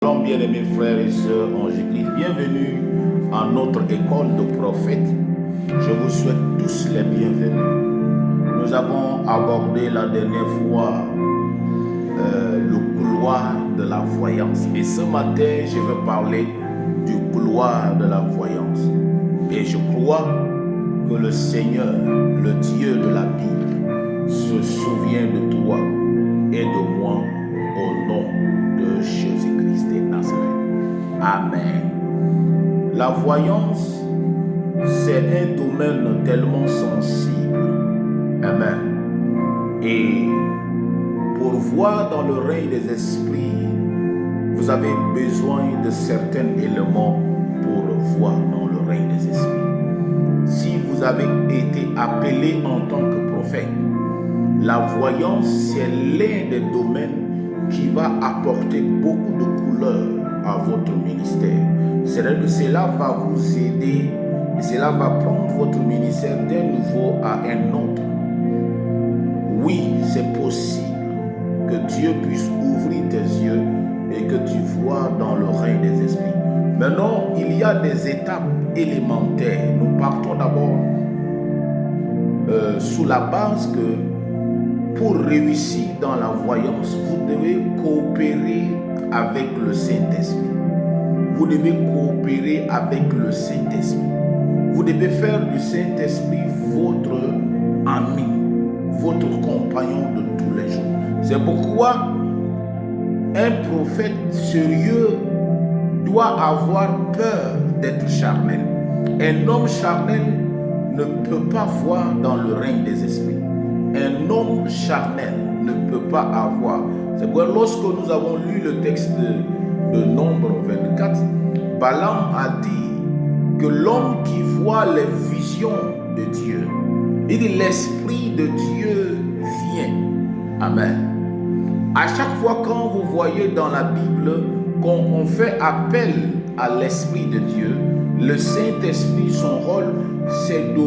Shalom, bien-aimés frères et sœurs en Jésus-Christ. Bienvenue à notre école de prophètes. Je vous souhaite tous les bienvenus. Nous avons abordé la dernière fois le couloir de la voyance. Et ce matin, je vais parler du couloir de la voyance. Et je crois que le Seigneur, le Dieu de la Bible, se souvient de toi et de moi au nom de Jésus-Christ de Nazareth. Amen. La voyance, c'est un domaine tellement sensible. Amen. Et pour voir dans le règne des esprits, vous avez besoin de certains éléments pour voir dans le règne des esprits. Si vous avez été appelé en tant que prophète, la voyance, c'est l'un des domaines qui va apporter beaucoup de couleurs à votre ministère. C'est-à-dire que cela va vous aider et cela va prendre votre ministère d'un niveau à un autre. Oui, c'est possible que Dieu puisse ouvrir tes yeux et que tu vois dans le règne des esprits. Maintenant, il y a des étapes élémentaires. Nous partons d'abord sous la base que pour réussir dans la voyance, vous devez coopérer avec le Saint-Esprit. Vous devez coopérer avec le Saint-Esprit. Vous devez faire du Saint-Esprit votre ami, votre compagnon de tous les jours. C'est pourquoi un prophète sérieux doit avoir peur d'être charnel. Un homme charnel ne peut pas voir dans le règne des esprits. Un homme charnel ne peut pas avoir. C'est pourquoi lorsque nous avons lu le texte de Nombre 24, Balaam a dit que l'homme qui voit les visions de Dieu, il dit l'Esprit de Dieu vient. Amen. À chaque fois quand vous voyez dans la Bible qu'on fait appel à l'Esprit de Dieu, le Saint-Esprit, son rôle, c'est de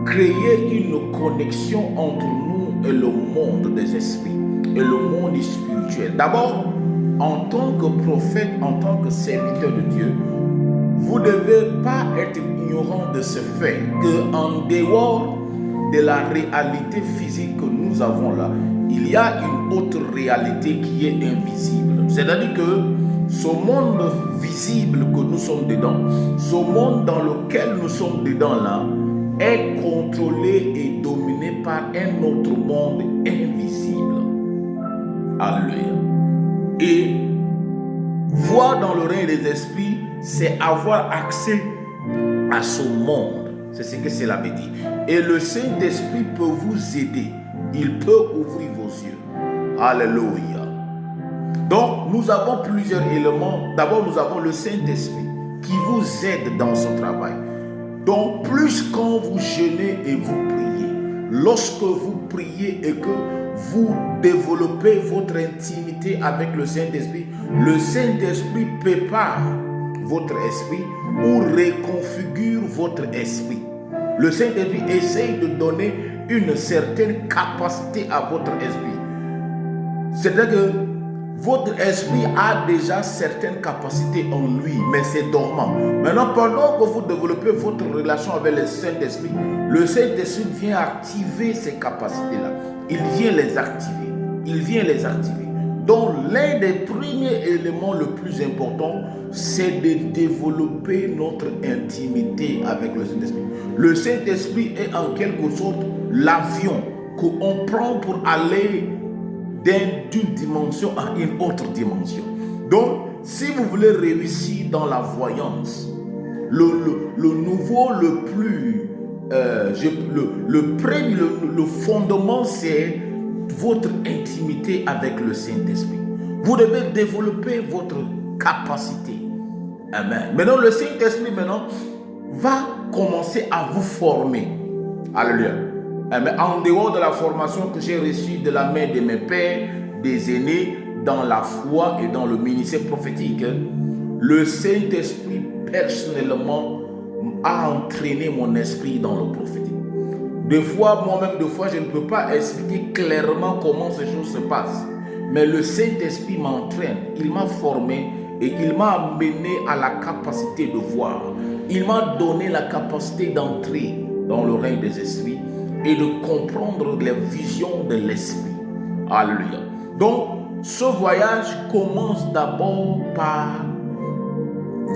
créer une connexion entre nous et le monde des esprits et le monde spirituel. D'abord, en tant que prophète, en tant que serviteur de Dieu, vous ne devez pas être ignorant de ce fait qu'en dehors de la réalité physique que nous avons là, il y a une autre réalité qui est invisible. C'est-à-dire que ce monde visible que nous sommes dedans, ce monde dans lequel nous sommes dedans là, est contrôlé et dominé par un autre monde invisible. Alléluia. Et voir dans le règne des esprits, c'est avoir accès à ce monde. C'est ce que cela veut dire. Et le Saint-Esprit peut vous aider. Il peut ouvrir vos yeux. Alléluia. Donc, nous avons plusieurs éléments. D'abord, nous avons le Saint-Esprit qui vous aide dans ce travail. Donc, plus quand vous jeûnez et vous priez, lorsque vous priez et que vous développez votre intimité avec le Saint-Esprit prépare votre esprit ou reconfigure votre esprit. Le Saint-Esprit essaye de donner une certaine capacité à votre esprit. C'est-à-dire que votre esprit a déjà certaines capacités en lui, mais c'est dormant. Maintenant, pendant que vous développez votre relation avec le Saint-Esprit, le Saint-Esprit vient activer ces capacités-là. Il vient les activer. Donc, l'un des premiers éléments le plus important, c'est de développer notre intimité avec le Saint-Esprit. Le Saint-Esprit est en quelque sorte l'avion qu'on prend pour aller d'une dimension à une autre dimension. Donc, si vous voulez réussir dans la voyance, le nouveau, le plus, le fondement, c'est votre intimité avec le Saint-Esprit. Vous devez développer votre capacité. Amen. Maintenant, le Saint-Esprit va commencer à vous former. Alléluia. Amen. En dehors de la formation que j'ai reçue de la main de mes pères, des aînés, dans la foi et dans le ministère prophétique, le Saint-Esprit personnellement a entraîné mon esprit dans le prophétique. Des fois, je ne peux pas expliquer clairement comment ces choses se passent. mais le Saint-Esprit m'entraîne, il m'a formé et il m'a amené à la capacité de voir. Il m'a donné la capacité d'entrer dans le règne des esprits et de comprendre les visions de l'esprit. Alléluia. Donc, ce voyage commence d'abord par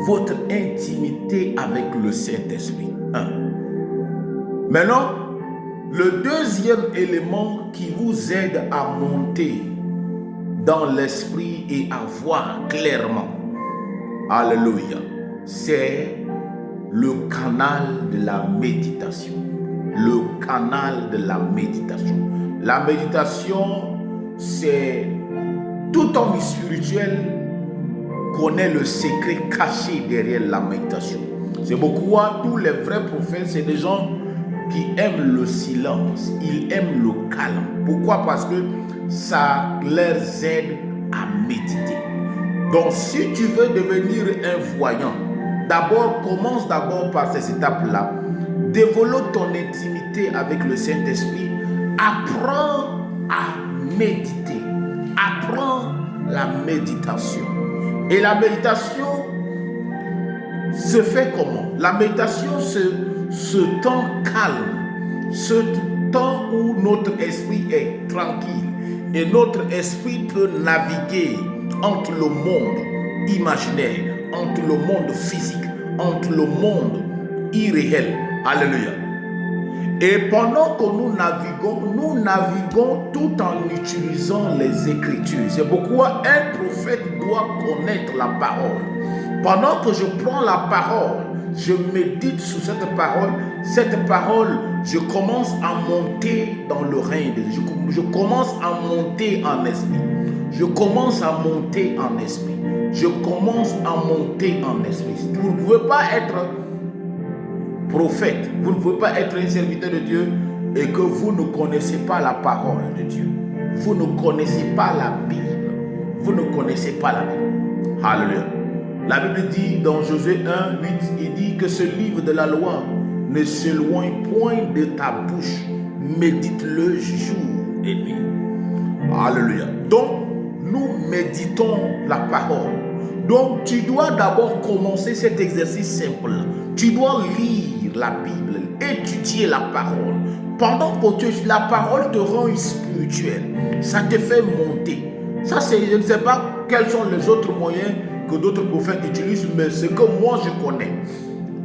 votre intimité avec le Saint-Esprit. Maintenant, le deuxième élément qui vous aide à monter dans l'esprit et à voir clairement, alléluia, c'est le canal de la méditation. Le canal de la méditation. La méditation, c'est tout homme spirituel connaît le secret caché derrière la méditation. C'est pourquoi tous les vrais prophètes, c'est des gens qui aiment le silence, ils aiment le calme. Pourquoi? Parce que ça leur aide à méditer. Donc si tu veux devenir un voyant, commence d'abord par ces étapes-là. Développe ton intimité avec le Saint-Esprit. Apprends à méditer. Apprends la méditation. Et la méditation se fait comment? La méditation, ce temps calme, ce temps où notre esprit est tranquille et notre esprit peut naviguer entre le monde imaginaire, entre le monde physique, entre le monde irréel. Alléluia. Et pendant que nous naviguons tout en utilisant les Écritures. C'est pourquoi un prophète doit connaître la parole. Pendant que je prends la parole, je médite sur cette parole, je commence à monter dans le règne de Dieu. Je commence à monter en esprit. Je commence à monter en esprit. Je commence à monter en esprit. Vous ne pouvez pas être prophète, vous ne pouvez pas être un serviteur de Dieu et que vous ne connaissez pas la parole de Dieu. Vous ne connaissez pas la Bible. Vous ne connaissez pas la Bible. Alléluia. La Bible dit dans Josué 1, 8, il dit que ce livre de la loi ne s'éloigne point de ta bouche. Médite-le jour et nuit. Alléluia. Donc, nous méditons la parole. Donc, tu dois d'abord commencer cet exercice simple. Tu dois lire la Bible, étudier la parole. Pendant que la parole te rend spirituel, ça te fait monter. Ça, je ne sais pas quels sont les autres moyens que d'autres prophètes utilisent, mais ce que moi je connais,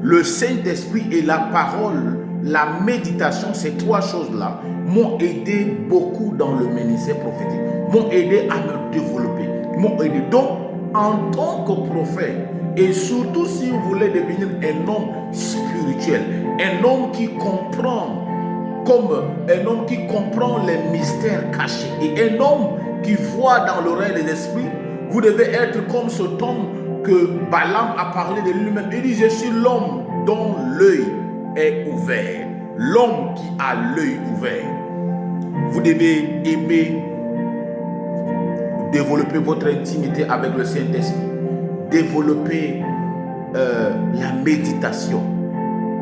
le Saint-Esprit et la parole, la méditation, ces trois choses-là m'ont aidé beaucoup dans le ministère prophétique, m'ont aidé à me développer, m'ont aidé. Donc, en tant que prophète, et surtout si vous voulez devenir un homme spirituel, un homme qui comprend, comme un homme qui comprend les mystères cachés, et un homme qui voit dans le règne des esprits, vous devez être comme cet homme que Balaam a parlé de lui-même. Il dit, je suis l'homme dont l'œil est ouvert. L'homme qui a l'œil ouvert. Vous devez aimer développer votre intimité avec le Saint-Esprit. Développer la méditation.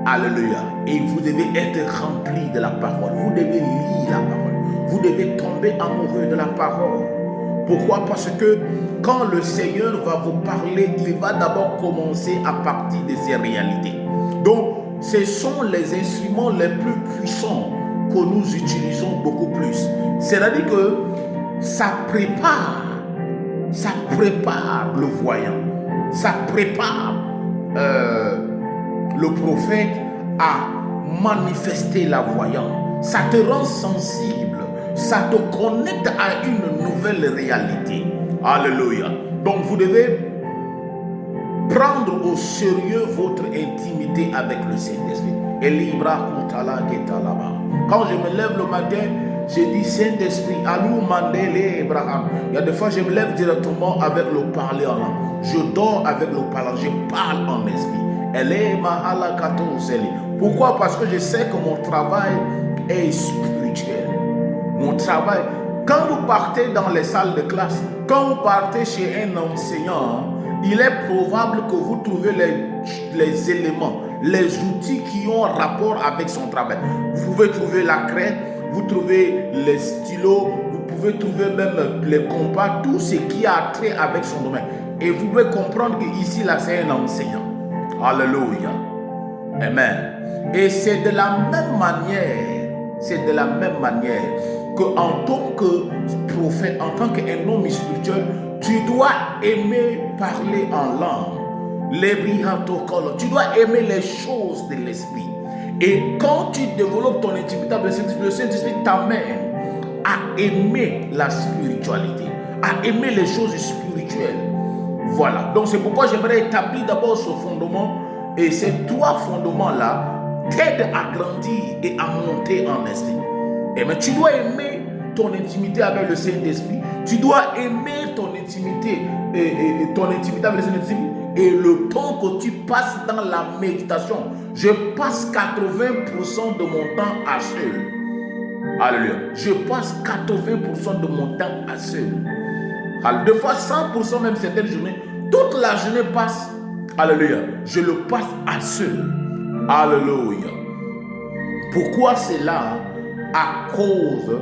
Alléluia. Et vous devez être rempli de la parole. Vous devez lire la parole. Vous devez tomber amoureux de la parole. Pourquoi? Parce que quand le Seigneur va vous parler, il va d'abord commencer à partir de ces réalités. Donc, ce sont les instruments les plus puissants que nous utilisons beaucoup plus. C'est-à-dire que ça prépare le voyant, ça prépare le prophète à manifester la voyance. Ça te rend sensible, ça te connecte à une nouvelle réalité. Alléluia. Donc vous devez prendre au sérieux votre intimité avec le Saint-Esprit. Quand je me lève le matin, je dis Saint-Esprit, alou mandele Abraham. Il y a des fois je me lève directement avec le parler en langue. Je dors avec le parler, je parle en esprit. Pourquoi? Parce que je sais que mon travail est spirituel. Mon travail, quand vous partez dans les salles de classe, quand vous partez chez un enseignant, il est probable que vous trouvez les éléments, les outils qui ont rapport avec son travail. Vous pouvez trouver la craie, vous trouvez les stylos, vous pouvez trouver même les compas, tout ce qui a trait avec son domaine. Et vous pouvez comprendre qu'ici, là, c'est un enseignant. Alléluia. Amen. Et c'est de la même manière, qu'en tant que prophète, en tant qu'un homme spirituel, tu dois aimer parler en langue. Tu dois aimer les choses de l'esprit. Et quand tu développes ton intimité avec le Saint-Esprit t'amène à aimer la spiritualité, à aimer les choses spirituelles. Voilà. Donc c'est pourquoi j'aimerais établir d'abord ce fondement. Et ces trois fondements-là t'aident à grandir et à monter en esprit. Et mais tu dois aimer ton intimité avec le Saint-Esprit. Tu dois aimer ton intimité avec le Saint-Esprit. Et le temps que tu passes dans la méditation, je passe 80% de mon temps à seul. Alléluia. Je passe 80% de mon temps à seul. Des fois 100% même certaines journées. Toute la journée passe. Alléluia. Je le passe à seul. Alléluia. Pourquoi c'est là? À cause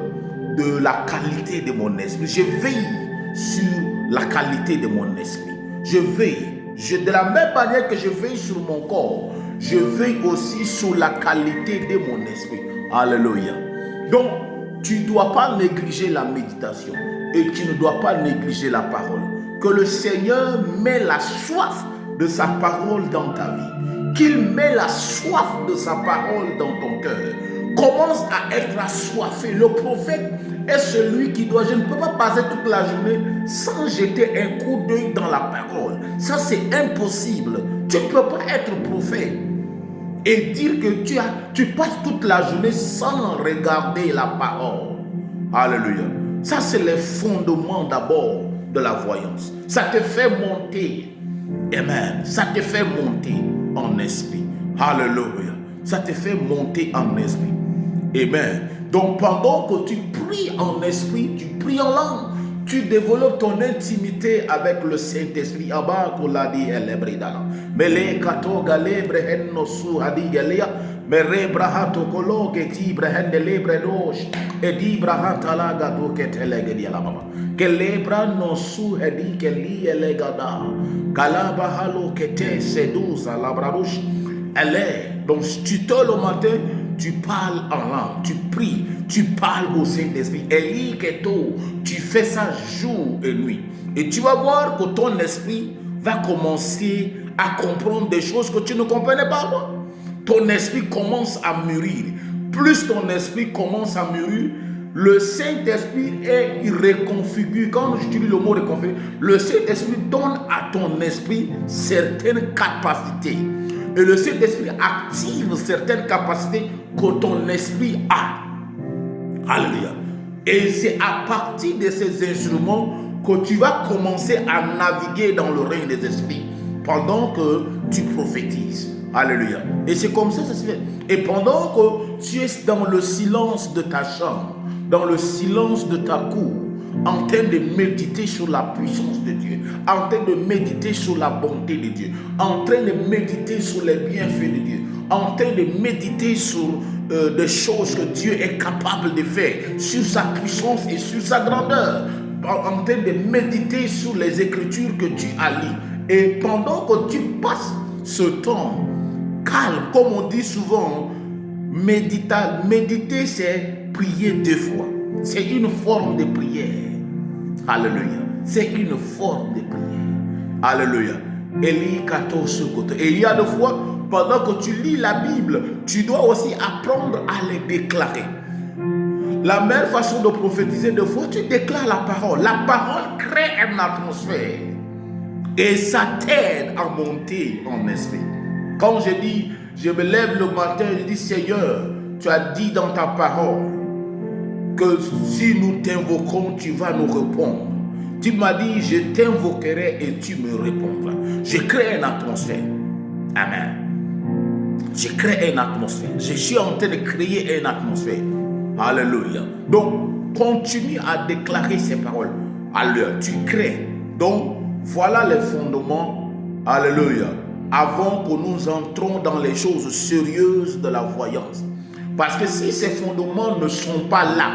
de la qualité de mon esprit. Je veille sur la qualité de mon esprit. Je veille. De la même manière que je veille sur mon corps, je veille aussi sur la qualité de mon esprit. Alléluia. Donc, tu ne dois pas négliger la méditation et tu ne dois pas négliger la parole. Que le Seigneur met la soif de sa parole dans ta vie. Qu'il met la soif de sa parole dans ton cœur. Commence à être assoiffé. Le prophète est celui qui doit... Je ne peux pas passer toute la journée sans jeter un coup d'œil dans la parole. Ça, c'est impossible. Tu ne peux pas être prophète et dire que tu passes toute la journée sans regarder la parole. Alléluia. Ça, c'est les fondements d'abord de la voyance. Ça te fait monter. Amen. Ça te fait monter en esprit. Alléluia. Ça te fait monter en esprit. Amen. Donc pendant que tu pries en esprit, tu pries en langue, tu développes ton intimité avec le Saint-Esprit. Abba koladi elebridala. Mele kato galebre henno su hadi galia. Mere brahato kolo geti brahende lebre dosh. Edi brahata la gado ketele gedi la baba. Kelebra no su hedi keli elegada. Galaba halo kete seduza la brabush. Elle est. Donc tu te le matin, tu parles en langue, tu pries, tu parles au Saint-Esprit. Eli keto, tu fais ça jour et nuit. Et tu vas voir que ton esprit va commencer à comprendre des choses que tu ne comprenais pas avant. Ton esprit commence à mûrir. Plus ton esprit commence à mûrir, le Saint-Esprit est reconfiguré. Quand j'utilise le mot reconfiguré, le Saint-Esprit donne à ton esprit certaines capacités. Et le Saint-Esprit active certaines capacités que ton esprit a. Alléluia. Et c'est à partir de ces instruments que tu vas commencer à naviguer dans le règne des esprits pendant que tu prophétises. Alléluia. Et c'est comme ça que ça se fait. Et pendant que tu es dans le silence de ta chambre, dans le silence de ta cour, en train de méditer sur la puissance de Dieu, en train de méditer sur la bonté de Dieu, en train de méditer sur les bienfaits de Dieu, en train de méditer sur des choses que Dieu est capable de faire, sur sa puissance et sur sa grandeur, en train de méditer sur les Écritures que tu as lues. Et pendant que tu passes ce temps calme, comme on dit souvent, méditer c'est prier 2 fois. C'est une forme de prière. Alléluia. C'est une forme de prière. Alléluia. Et il y a des fois, pendant que tu lis la Bible, tu dois aussi apprendre à les déclarer. La meilleure façon de prophétiser, des fois, tu déclares la parole. La parole crée une atmosphère. Et ça t'aide à monter en esprit. Quand je dis, je me lève le matin, je dis, Seigneur, tu as dit dans ta parole que si nous t'invoquons, tu vas nous répondre. Tu m'as dit, je t'invoquerai et tu me répondras. Je crée une atmosphère. Amen. Je crée une atmosphère. Je suis en train de créer une atmosphère. Alléluia. Donc, continue à déclarer ces paroles. Alléluia. Tu crées. Donc, voilà les fondements. Alléluia. Avant que nous entrons dans les choses sérieuses de la voyance. Parce que si ces fondements ne sont pas là,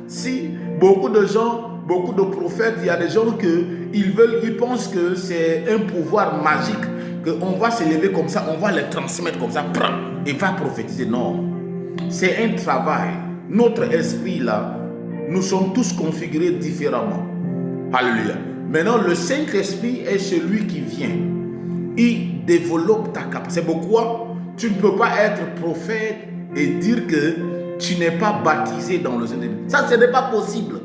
si beaucoup de gens, beaucoup de prophètes, il y a des gens ils pensent que c'est un pouvoir magique, qu'on va se lever comme ça, on va les transmettre comme ça, et va prophétiser. Non, c'est un travail. Notre esprit là, nous sommes tous configurés différemment. Alléluia. Maintenant, le Saint-Esprit est celui qui vient. Il développe ta capacité. C'est pourquoi tu ne peux pas être prophète et dire que tu n'es pas baptisé dans le Saint-Esprit. Ça, ce n'est pas possible.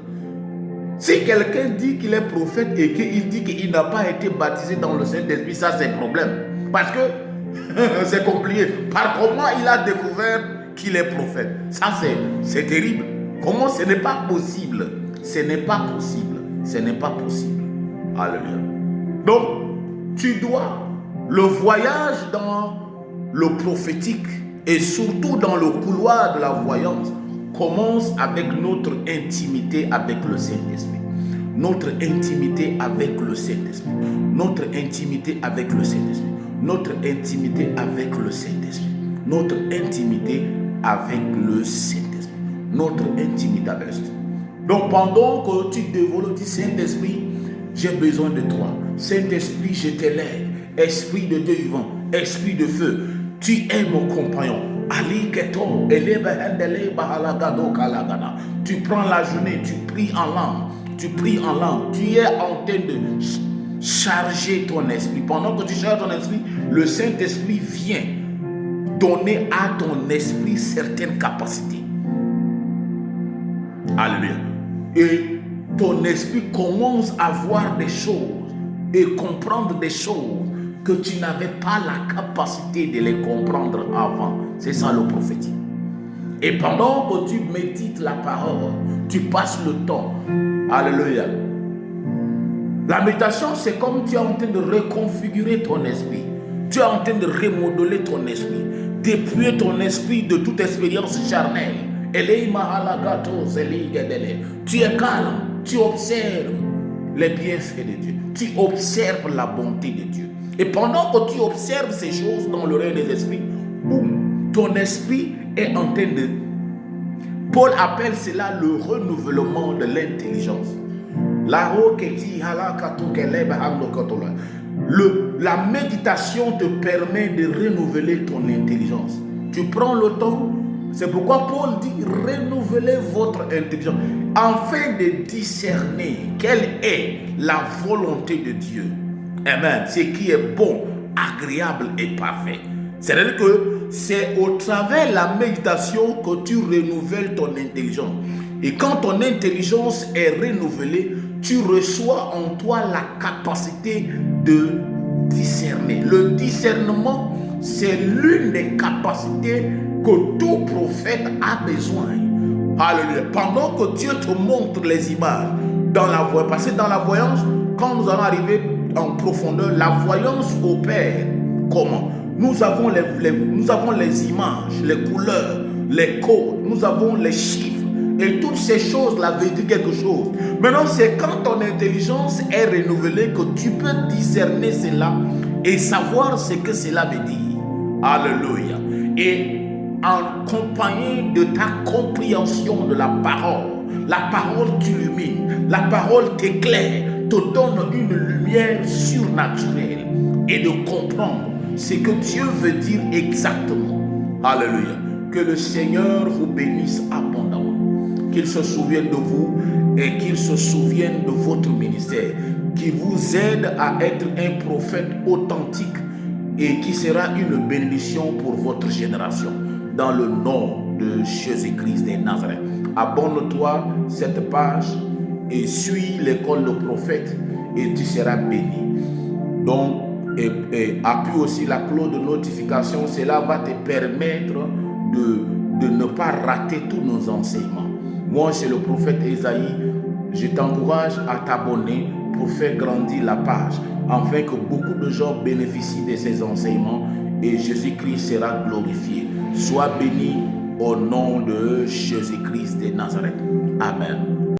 Si quelqu'un dit qu'il est prophète et qu'il dit qu'il n'a pas été baptisé dans le Saint-Esprit, ça c'est un problème. Parce que c'est compliqué. Par comment il a découvert qu'il est prophète? Ça c'est terrible. Comment? Ce n'est pas possible. Ce n'est pas possible. Ce n'est pas possible. Alléluia. Donc, tu dois, le voyage dans le prophétique et surtout dans le couloir de la voyance commence avec notre intimité avec le Saint-Esprit. Notre intimité avec le Saint-Esprit. Notre intimité avec le Saint-Esprit. Notre intimité avec le Saint-Esprit. Notre intimité avec le Saint-Esprit. Notre intimité avec le Saint-Esprit. Donc pendant que tu développes du Saint-Esprit, j'ai besoin de toi. Saint-Esprit, je t'élève. Esprit de Dieu vivant, esprit de feu, tu es mon compagnon. Tu prends la journée, tu pries en langue. Tu pries en langue. Tu es en train de charger ton esprit. Pendant que tu charges ton esprit, le Saint-Esprit vient donner à ton esprit certaines capacités. Alléluia. Et ton esprit commence à voir des choses et comprendre des choses que tu n'avais pas la capacité de les comprendre avant. C'est ça le prophétique. Et pendant que tu médites la parole, tu passes le temps. Alléluia. La méditation, c'est comme tu es en train de reconfigurer ton esprit. Tu es en train de remodeler ton esprit. Dépouiller ton esprit de toute expérience charnelle. Tu es calme. Tu observes les bienfaits de Dieu. Tu observes la bonté de Dieu. Et pendant que tu observes ces choses dans le règne des esprits, boum, ton esprit est en train de... Paul appelle cela le renouvellement de l'intelligence. La méditation te permet de renouveler ton intelligence. Tu prends le temps. C'est pourquoi Paul dit renouvelez votre intelligence afin de discerner quelle est la volonté de Dieu. Amen. Ce qui est bon, agréable et parfait. C'est-à-dire que c'est au travers de la méditation que tu renouvelles ton intelligence. Et quand ton intelligence est renouvelée, tu reçois en toi la capacité de discerner. Le discernement, c'est l'une des capacités que tout prophète a besoin. Alléluia. Pendant que Dieu te montre les images dans la voyance, parce que dans la voyance, quand nous allons arriver en profondeur, la voyance opère comment? Nous avons les images, les couleurs, les codes, nous avons les chiffres. Et toutes ces choses-là veulent dire quelque chose. Maintenant, c'est quand ton intelligence est renouvelée que tu peux discerner cela et savoir ce que cela veut dire. Alléluia. Et accompagné de ta compréhension de la parole t'illumine, la parole t'éclaire, te donne une lumière surnaturelle et de comprendre ce que Dieu veut dire exactement. Alléluia. Que le Seigneur vous bénisse abondamment. Qu'il se souvienne de vous et qu'il se souvienne de votre ministère. Qu'il vous aide à être un prophète authentique et qui sera une bénédiction pour votre génération. Dans le nom de Jésus-Christ de Nazareth. Abonne-toi cette page et suis l'école de prophète et tu seras béni. Donc, et appuie aussi la cloche de notification. Cela va te permettre de ne pas rater tous nos enseignements. Moi, c'est le prophète Esaïe. Je t'encourage à t'abonner pour faire grandir la page, afin que beaucoup de gens bénéficient de ces enseignements et Jésus-Christ sera glorifié. Sois béni au nom de Jésus-Christ de Nazareth. Amen.